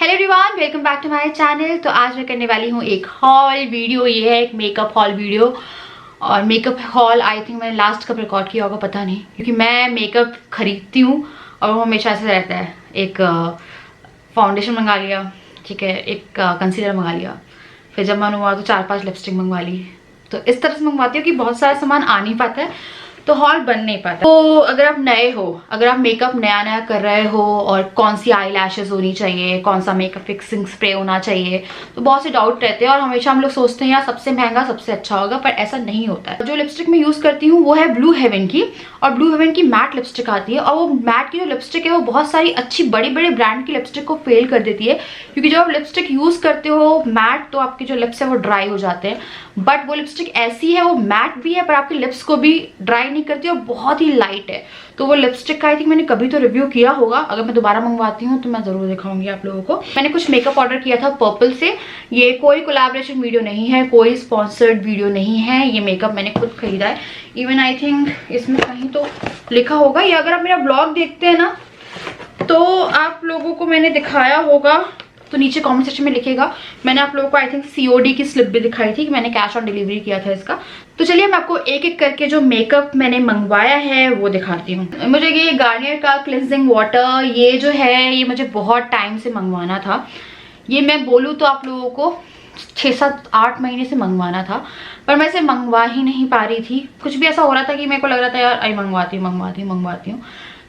Hello everyone, welcome back to my channel. तो आज मैं करने वाली हूँ एक हॉल वीडियो। ये है एक मेकअप हॉल वीडियो। और मेकअप हॉल आई थिंक मैंने लास्ट कब रिकॉर्ड किया होगा पता नहीं, क्योंकि मैं मेकअप खरीदती हूँ और वो हमेशा ऐसे रहता है। एक फाउंडेशन मंगा लिया, ठीक है, एक कंसीलर मंगा लिया, फिर जब मन हुआ तो 4-5 लिपस्टिक मंगवा ली। तो इस तरह से मंगवाती हूँ कि बहुत सारा सामान आ नहीं पाता है, तो हॉल बन नहीं पाता। तो अगर आप नए हो, अगर आप मेकअप नया नया कर रहे हो और कौन सी आई लैशेज होनी चाहिए, कौन सा मेकअप फिक्सिंग स्प्रे होना चाहिए, तो बहुत से डाउट रहते हैं। और हमेशा हम लोग सोचते हैं यार सबसे महंगा सबसे अच्छा होगा, पर ऐसा नहीं होता है। जो लिपस्टिक मैं यूज करती हूँ वो है ब्लू हेवन की, और ब्लू हेवन की मैट लिपस्टिक आती है। और वो मैट की जो लिपस्टिक है वो बहुत सारी अच्छी बड़ी बड़ी ब्रांड की लिपस्टिक को फेल कर देती है, क्योंकि जब आप लिपस्टिक यूज करते हो मैट तो आपके जो लिप्स है वो ड्राई हो जाते हैं। बट वो लिपस्टिक ऐसी है, वो मैट भी है पर आपके लिप्स को भी ड्राई नहीं करती और बहुत ही लाइट है। तो वो लिपस्टिक का आई थिंक मैंने कभी तो रिव्यू किया होगा, अगर मैं दोबारा मंगवाती हूँ तो मैं जरूर दिखाऊंगी आप लोगों को। मैंने कुछ मेकअप ऑर्डर किया था पर्पल से। ये कोई कोलैबोरेशन वीडियो नहीं है, कोई स्पॉन्सर्ड वीडियो नहीं है, ये मेकअप मैंने खुद खरीदा है। इवन आई थिंक इसमें कहीं तो लिखा होगा, या अगर आप मेरा ब्लॉग देखते हैं ना तो आप लोगों को मैंने दिखाया होगा, तो नीचे कमेंट सेक्शन में लिखेगा। मैंने आप लोगों को आई थिंक COD की स्लिप भी दिखाई थी कि मैंने कैश ऑन डिलीवरी किया था इसका। तो चलिए मैं आपको एक एक करके जो मेकअप मैंने मंगवाया है वो दिखाती हूँ। मुझे ये गार्नियर का क्लिनजिंग वाटर, ये जो है ये मुझे बहुत टाइम से मंगवाना था। ये मैं बोलूँ तो आप लोगों को 6-7-8 महीने से मंगवाना था, पर मैं इसे मंगवा ही नहीं पा रही थी। कुछ भी ऐसा हो रहा था कि मेरे को लग रहा था यार आई मंगवाती हूँ,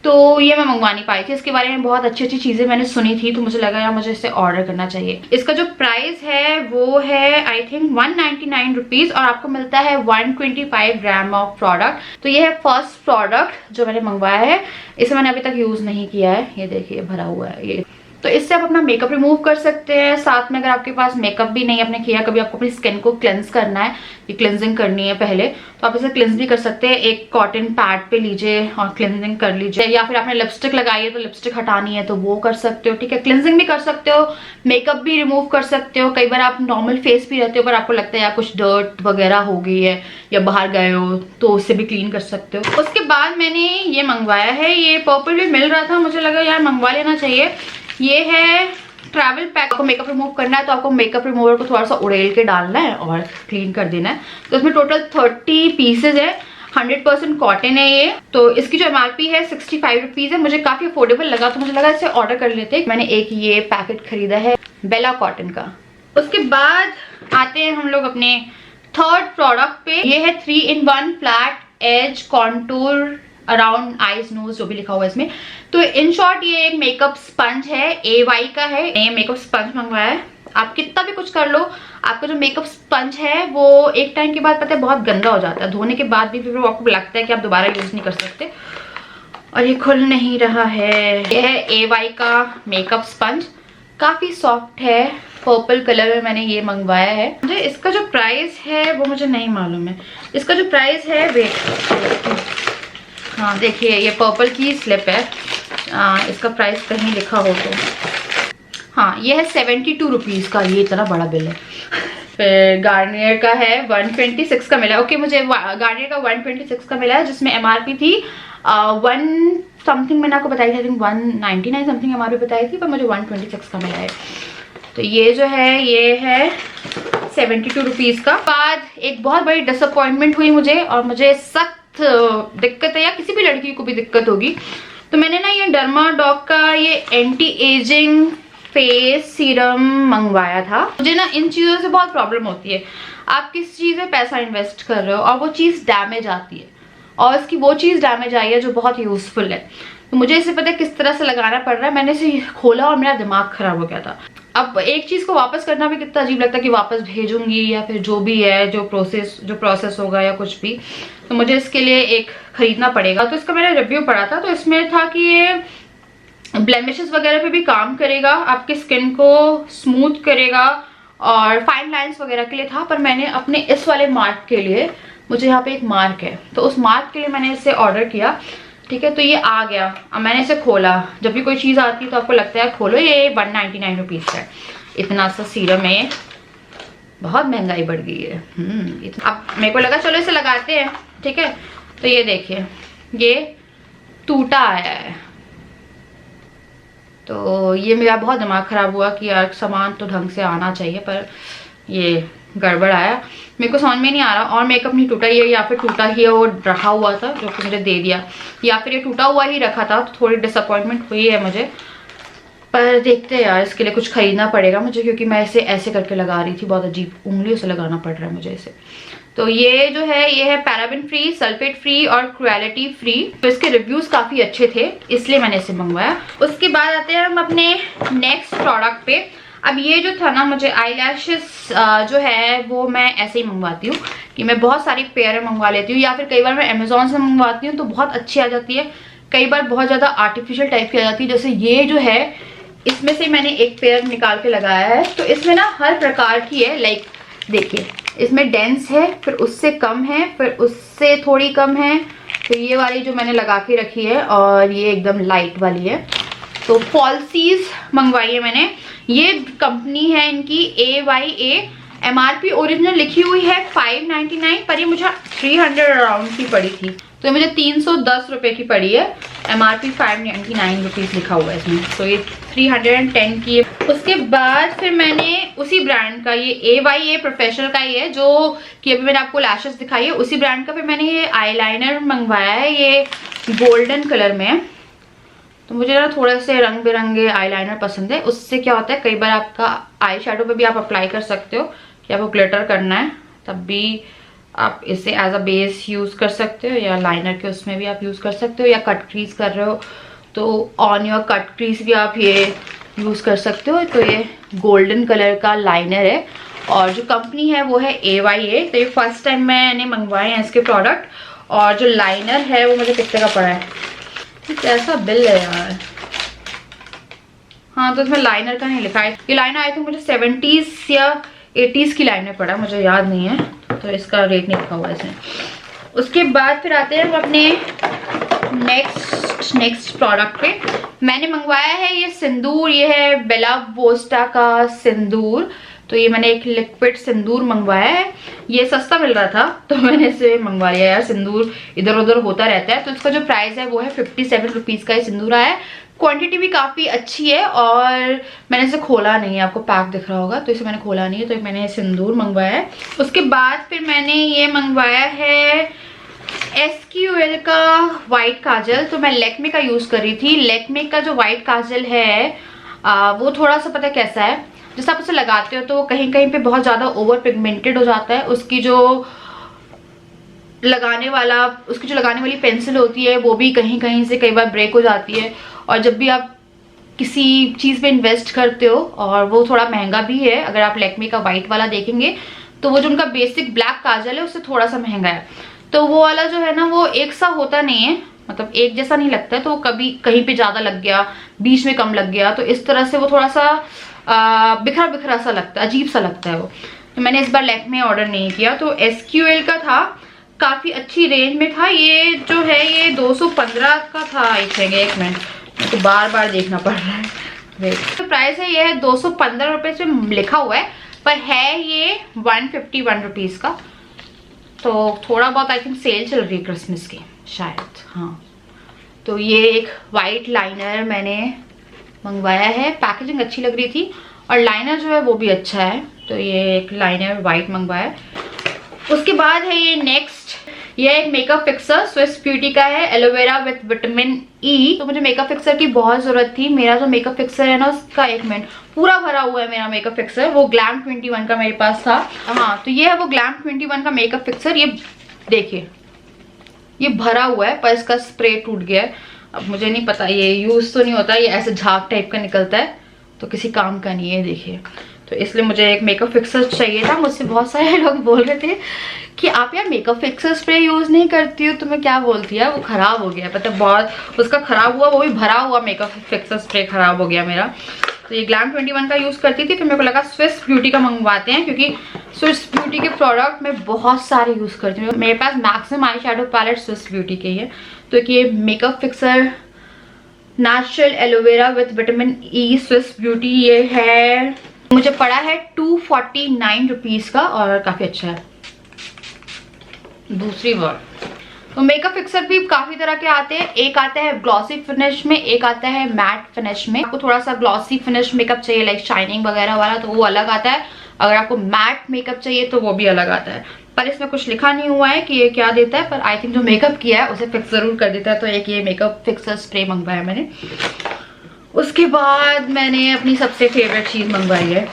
तो ये मैं मंगवा नहीं पाई थी। इसके बारे में बहुत अच्छी अच्छी चीजें मैंने सुनी थी, तो मुझे लगा यार मुझे इसे ऑर्डर करना चाहिए। इसका जो प्राइस है वो है आई थिंक 199 रुपीज, और आपको मिलता है 125 ग्राम ऑफ प्रोडक्ट। तो ये है फर्स्ट प्रोडक्ट जो मैंने मंगवाया है। इसे मैंने अभी तक यूज नहीं किया है, ये देखिए भरा हुआ है ये। तो इससे आप अपना मेकअप रिमूव कर सकते हैं। साथ में अगर आपके पास मेकअप भी नहीं आपने किया, कभी आपको अपनी स्किन को क्लेंस करना है, ये क्लेंजिंग करनी है पहले, तो आप इसे क्लेंस भी कर सकते हैं। एक कॉटन पैड पे लीजिए और क्लेंजिंग कर लीजिए, या फिर आपने लिपस्टिक लगाई है तो लिपस्टिक हटानी है तो वो कर सकते हो, ठीक है। क्लेंजिंग भी कर सकते हो, मेकअप भी रिमूव कर सकते हो। कई बार आप नॉर्मल फेस भी रहते हो पर आपको लगता है यार कुछ डर्ट वगैरह हो गई है या बाहर गए हो, तो उससे भी क्लीन कर सकते हो। उसके बाद मैंने ये मंगवाया है, ये पर्पल भी मिल रहा था, मुझे लगा यार मंगवा लेना चाहिए। ये है ट्रैवल पैक। आपको मेकअप रिमूव करना है तो आपको मेकअप रिमूवर को थोड़ा सा उड़ेल के डालना है और क्लीन कर देना है। तो इसमें टोटल 30 पीसेज है, 100% कॉटन है ये। तो इसकी जो MRP है 65 रुपीज है। मुझे काफी अफोर्डेबल लगा तो मुझे लगा इसे ऑर्डर कर लेते। मैंने एक ये पैकेट खरीदा है बेला कॉटन का। उसके बाद आते हैं हम लोग अपने थर्ड प्रोडक्ट पे। ये है 3-in-1 flat edge contour around eyes nose, जो भी लिखा हुआ है इसमें। तो इन शॉर्ट ये एक मेकअप स्पंज है, AY का है। ये मेकअप स्पंज मंगवाया है। आप कितना भी कुछ कर लो, आपका जो मेकअप स्पंज है वो एक टाइम के बाद पता है बहुत गंदा हो जाता है। धोने के बाद भी फिर वो आपको लगता है कि आप दोबारा यूज नहीं कर सकते। और ये खुल नहीं रहा है। ये है AY का मेकअप स्पंज, काफी सॉफ्ट है, पर्पल कलर में मैंने ये मंगवाया है। मुझे इसका जो प्राइस है वो मुझे नहीं मालूम है। इसका जो प्राइस है वेट, हाँ देखिए ये पर्पल की स्लिप है। इसका प्राइस कहीं लिखा हो तो, हाँ ये है 72 रुपीज का। ये इतना बड़ा बिल है। फिर गार्नियर का है 126 का मिला। ओके, मुझे गार्नियर का 126 का मिला है, जिसमें MRP थी 1 समथिंग मैंने आपको बताई थी, 199 समथिंग MRP बताई थी, पर मुझे 126 का मिला है। तो ये जो है ये है 72 रुपीज का। बाद एक बहुत बड़ी डिसअपॉइंटमेंट हुई मुझे, और मुझे सख्त दिक्कत है, या किसी भी लड़की को भी दिक्कत होगी। तो मैंने ना ये डर्माडॉक का ये एंटी एजिंग फेस सीरम मंगवाया था। मुझे ना इन चीजों से बहुत प्रॉब्लम होती है। आप किस चीज में पैसा इन्वेस्ट कर रहे हो और वो चीज डैमेज आती है, और इसकी वो चीज डैमेज आई है जो बहुत यूजफुल है। तो मुझे इसे पता है किस तरह से लगाना पड़ रहा है। मैंने इसे खोला और मेरा दिमाग खराब हो गया था। अब एक चीज को वापस करना भी कितना अजीब लगता है कि वापस भेजूंगी या फिर जो भी है जो प्रोसेस होगा या कुछ भी, तो मुझे इसके लिए एक खरीदना पड़ेगा। तो इसका मैंने रिव्यू पढ़ा था, तो इसमें था कि ये ब्लेमिशेस वगैरह पे भी काम करेगा, आपके स्किन को स्मूथ करेगा, और फाइन लाइंस वगैरह के लिए था। पर मैंने अपने इस वाले मार्क के लिए, मुझे यहाँ पे एक मार्क है, तो उस मार्क के लिए मैंने इसे ऑर्डर किया, ठीक है। तो ये आ गया। अब मैंने इसे खोला। जब भी कोई चीज आती है तो आपको लगता है खोलो, ये 199 रुपीज का है। इतना सा सीरम है, बहुत महंगाई बढ़ गई है। अब मेरे को लगा चलो इसे लगाते हैं, ठीक है। तो ये देखिए ये टूटा आया है, तो ये मेरा बहुत दिमाग ख़राब हुआ कि यार सामान तो ढंग से आना चाहिए, पर ये गड़बड़ आया। मेरे को समझ में नहीं आ रहा, और मेकअप नहीं टूटा ये, या फिर टूटा ही है वो रखा हुआ था जो कि मुझे दे दिया, या फिर ये टूटा हुआ ही रखा था। तो थोड़ी डिसअपॉइंटमेंट हुई है मुझे, पर देखते हैं यार, इसके लिए कुछ खरीदना पड़ेगा मुझे, क्योंकि मैं इसे ऐसे करके लगा रही थी, बहुत अजीब उंगलियों से लगाना पड़ रहा है मुझे इसे। तो ये जो है ये है पैराबेन फ्री, सल्फेट फ्री और क्रुएलिटी फ्री। तो इसके रिव्यूज काफी अच्छे थे, इसलिए मैंने इसे मंगवाया। उसके बाद आते हैं हम अपने नेक्स्ट प्रोडक्ट पे। अब ये जो था ना, मुझे आई लैशेस जो है वो मैं ऐसे ही मंगवाती हूँ कि मैं बहुत सारी पेयर मंगवा लेती हूँ, या फिर कई बार मैं अमेजोन से मंगवाती हूँ तो बहुत अच्छी आ जाती है, कई बार बहुत ज़्यादा आर्टिफिशियल टाइप की आ जाती है। जैसे ये जो है, इसमें से मैंने एक पेयर निकाल के लगाया है, तो इसमें ना हर प्रकार की है। लाइक देखिए, इसमें डेंस है, फिर उससे कम है, फिर उससे थोड़ी कम है, फिर ये वाली जो मैंने लगा के रखी है, और ये एकदम लाइट वाली है। तो फॉल्सीज मंगवाई है मैंने। ये कंपनी है इनकी AYA। MRP ओरिजिनल लिखी हुई है 599, पर ये मुझे 300 अराउंड की पड़ी थी, तो मुझे 310 रुपये की पड़ी है। MRP 599 रुपीज़ लिखा हुआ है इसमें, तो ये 310 की है। उसके बाद फिर मैंने उसी ब्रांड का, ये AYA प्रोफेशनल का ही है, जो कि अभी मैंने आपको लैशेस दिखाई है, उसी ब्रांड का फिर मैंने ये आईलाइनर मंगवाया है। ये गोल्डन कलर में है, तो मुझे ना थोड़े से रंग बिरंगे आईलाइनर पसंद है। उससे क्या होता है, कई बार आपका आई शेडो पे भी आप अप्लाई कर सकते हो, कि आपको ग्लिटर करना है तब भी आप इसे एज अ बेस यूज़ कर सकते हो, या लाइनर के उसमें भी आप यूज़ कर सकते हो, या कट क्रीज कर रहे हो तो ऑन योर कट क्रीज भी आप ये यूज़ कर सकते हो। तो ये गोल्डन कलर का लाइनर है, और जो कंपनी है वो है AYA। तो ये फर्स्ट टाइम मैंने मंगवाए हैं इसके प्रोडक्ट, और जो लाइनर है वो मुझे कितने का पड़ा है, कैसा बिल है यार। हाँ, तो इसमें लाइनर का नहीं लिखा है। ये लाइनर आई थिंक मुझे 70s या 80s की लाइनर पड़ा, मुझे याद नहीं है, तो इसका रेट नहीं लिखा हुआ है इसमें। उसके बाद फिर आते हैं हम अपने नेक्स्ट प्रोडक्ट पे। मैंने मंगवाया है ये सिंदूर, ये है बेला बोस्टा का सिंदूर। तो ये मैंने एक लिक्विड सिंदूर मंगवाया है, ये सस्ता मिल रहा था तो मैंने इसे मंगवा लिया। यार सिंदूर इधर उधर होता रहता है, तो इसका जो प्राइस है वो है 57 रुपीज़ का ये सिंदूर आया है। क्वांटिटी भी काफ़ी अच्छी है, और मैंने इसे खोला नहीं है, आपको पैक दिख रहा होगा, तो इसे मैंने खोला नहीं है, तो मैंने सिंदूर मंगवाया है। उसके बाद फिर मैंने ये मंगवाया है SQL का वाइट काजल। तो मैं लैक्मे का यूज़ कर रही थी। लैक्मे का जो वाइट काजल है वो थोड़ा सा पता कैसा है, जैसे आप उसे लगाते हो तो कहीं कहीं पे बहुत ज़्यादा ओवर पिगमेंटेड हो जाता है। उसकी जो लगाने वाली पेंसिल होती है वो भी कहीं कहीं से कई बार ब्रेक हो जाती है। और जब भी आप किसी चीज़ पे इन्वेस्ट करते हो, और वो थोड़ा महंगा भी है, अगर आप लैक्मे का वाइट वाला देखेंगे तो वो जो उनका बेसिक ब्लैक काजल है उससे थोड़ा सा महंगा है, तो वो वाला जो है ना वो एक सा होता नहीं है, मतलब एक जैसा नहीं लगता है। तो कभी कहीं पे ज़्यादा लग गया, बीच में कम लग गया, तो इस तरह से वो थोड़ा सा बिखरा बिखरा सा लगता है, अजीब सा लगता है वो। तो मैंने इस बार लैक्मे ऑर्डर नहीं किया। तो SQL का था, काफ़ी अच्छी रेंज में था। ये जो है ये 215 का था आई थिंक। एक मिनट, तो बार बार देखना पड़ रहा है। तो प्राइस है ये है 215 रुपये से लिखा हुआ है, पर है ये 151 रुपीज़ का। तो थोड़ा बहुत आई थिंक सेल चल रही है क्रिसमस की शायद। हाँ, तो ये एक वाइट लाइनर मैंने मंगवाया है, पैकेजिंग अच्छी लग रही थी, और लाइनर जो है वो भी अच्छा है। तो ये एक लाइनर वाइट मंगवाया है। उसके बाद है ये नेक्स्ट, ये एक मेकअप फिक्सर स्विस ब्यूटी का है, एलोवेरा विथ विटामिन E। तो मुझे मेकअप फिक्सर की बहुत जरूरत थी। मेरा जो मेकअप फिक्सर है ना उसका, एक मिनट, पूरा भरा हुआ है मेरा मेकअप फिक्सर। वो ग्लैम 21 का मेरे पास था। हाँ, तो ये है वो ग्लैम 21 का मेकअप फिक्सर। ये देखिए, ये भरा हुआ है, पर इसका स्प्रे टूट गया है। अब मुझे नहीं पता, ये यूज तो नहीं होता, ये ऐसे झाग टाइप का निकलता है, तो किसी काम का नहीं है। देखिए, तो इसलिए मुझे एक मेकअप फिक्सर चाहिए था। मुझसे बहुत सारे लोग बोल रहे थे कि आप यार मेकअप फिक्सर स्प्रे यूज नहीं करती हो, तो मैं क्या बोलती है, वो खराब हो गया, मतलब बहुत उसका खराब हुआ, वो भी भरा हुआ मेकअप फिक्सर स्प्रे खराब हो गया मेरा। तो ये ग्लैम 21 का यूज करती थी, फिर मेरे को लगा स्विस ब्यूटी का मंगवाते हैं, क्योंकि स्विस ब्यूटी के प्रोडक्ट मैं बहुत सारे यूज करती हूँ। मेरे पास maximum eye shadow palette Swiss Beauty के ही है। तो ये makeup fixer natural aloe vera with vitamin E Swiss Beauty, ये है मुझे पड़ा है 249 रुपीज़ का, और काफ़ी अच्छा है। दूसरी बार तो मेकअप फिक्सर भी काफी तरह के आते हैं, एक आता है ग्लॉसी फिनिश में, एक आता है मैट फिनिश में। आपको थोड़ा सा ग्लॉसी फिनिश मेकअप चाहिए लाइक शाइनिंग वगैरह वाला तो वो अलग आता है, अगर आपको मैट मेकअप चाहिए तो वो भी अलग आता है। पर इसमें कुछ लिखा नहीं हुआ है कि ये क्या देता है, पर आई थिंक जो मेकअप किया है उसे फिक्स जरूर कर देता है। तो एक ये मेकअप फिक्सर स्प्रे मंगवाया मैंने। उसके बाद मैंने अपनी सबसे फेवरेट चीज मंगवाई है।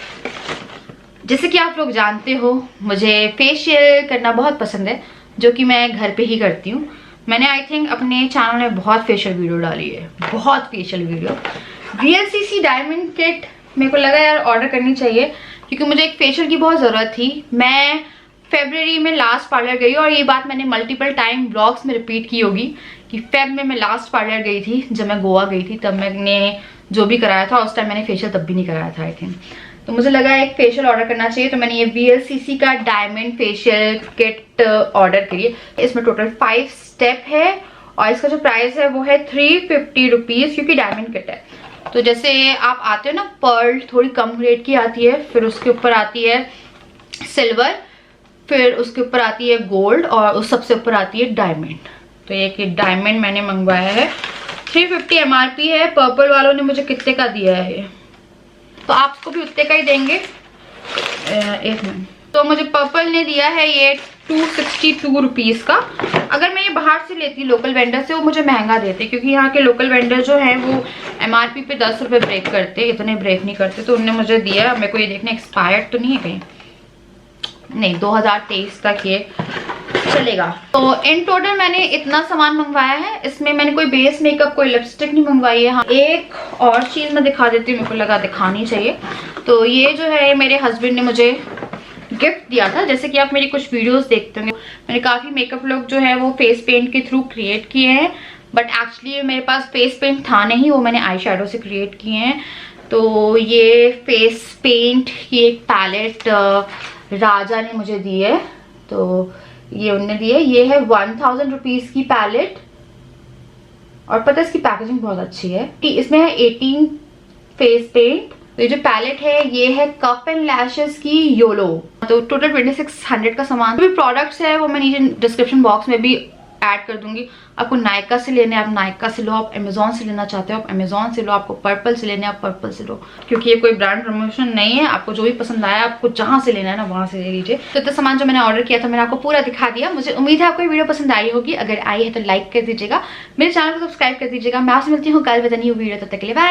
जैसे कि आप लोग जानते हो मुझे फेशियल करना बहुत पसंद है, जो कि मैं घर पे ही करती हूँ। मैंने आई थिंक अपने चैनल में बहुत फेशियल वीडियो डाली है, बहुत facial video. VLCC diamond kit मेरे को लगा यार ऑर्डर करनी चाहिए, क्योंकि मुझे एक फेशियल की बहुत ज़रूरत थी। मैं फरवरी में लास्ट पार्लर गई, और ये बात मैंने मल्टीपल टाइम ब्लॉग्स में रिपीट की होगी कि फेब में मैं लास्ट पार्लर गई थी। जब मैं गोवा गई थी तब मैंने जो भी कराया था उस टाइम मैंने फेशियल तब भी नहीं कराया था आई थिंक। तो मुझे लगा एक फेशियल ऑर्डर करना चाहिए, तो मैंने ये VLCC का डायमंड फेशियल किट ऑर्डर करी है। इसमें टोटल 5 स्टेप है और इसका जो प्राइस है वो है 350 रुपीज़, क्योंकि डायमंड किट है। तो जैसे आप आते हो ना, पर्ल थोड़ी कम रेट की आती है, फिर उसके ऊपर आती है सिल्वर, फिर उसके ऊपर आती है गोल्ड, और उस सबसे ऊपर आती है डायमंड। तो ये डायमंड मैंने मंगवाया है, 350 MRP है। पर्पल वालों ने मुझे कितने का दिया है, तो आपको भी उतने का ही देंगे। एक मिनट, तो मुझे पर्पल ने दिया है ये 262 रुपीज़ का। अगर मैं ये बाहर से लेती लोकल वेंडर से वो मुझे महंगा देते, क्योंकि यहाँ के लोकल वेंडर जो है वो MRP पे 10 रुपये ब्रेक करते, इतने ब्रेक नहीं करते। तो उनने मुझे दिया, मेरे को ये देखना एक्सपायर्ड तो नहीं है कहीं, नहीं 2023 तक ये चलेगा। तो इन टोटल मैंने इतना सामान मंगवाया है। इसमें मैंने कोई बेस मेकअप, कोई लिपस्टिक नहीं मंगवाई है। हाँ, एक और चीज़ मैं दिखा देती हूँ, मेरे को लगा दिखानी चाहिए। तो ये जो है मेरे हस्बैंड ने मुझे गिफ्ट दिया था। जैसे कि आप मेरी कुछ वीडियोस देखते होंगे, मैंने काफ़ी मेकअप लुक जो है वो फेस पेंट के थ्रू क्रिएट किए हैं, बट एक्चुअली मेरे पास फेस पेंट था नहीं, वो मैंने आई शेडो से क्रिएट किए हैं। तो ये फेस पेंट की एक पैलेट राजा ने मुझे दी है, तो ये उनने दी है। ये है 1000 रुपीज़ की पैलेट, और पता है इसकी पैकेजिंग बहुत अच्छी है कि इसमें है 18 फेस पेंट। तो ये जो पैलेट है ये है कप एंड लैशेस की योलो। तो टोटल 2600 का सामान। जो भी प्रोडक्ट्स है वो मैं नीचे डिस्क्रिप्शन बॉक्स में भी ऐड कर दूंगी। आपको नायका से लेने आप नायका से लो, आप अमेजोन से लेना चाहते हो आप अमेजोन से लो, आपको पर्पल से लेने आप पर्पल से लो, क्योंकि ये कोई ब्रांड प्रमोशन नहीं है। आपको जो भी पसंद आया, आपको जहां से लेना है ना वहां से ले लीजिए। तो इतना सामान जो मैंने ऑर्डर किया था मैंने आपको पूरा दिखा दिया। मुझे उम्मीद है आपको ये वीडियो पसंद आई होगी। अगर आई है तो लाइक कर दीजिएगा, मेरे चैनल को सब्सक्राइब कर दीजिएगा। मैं आपसे मिलती हूँ कल विद अ न्यू वीडियो। तब तक के लिए बाय।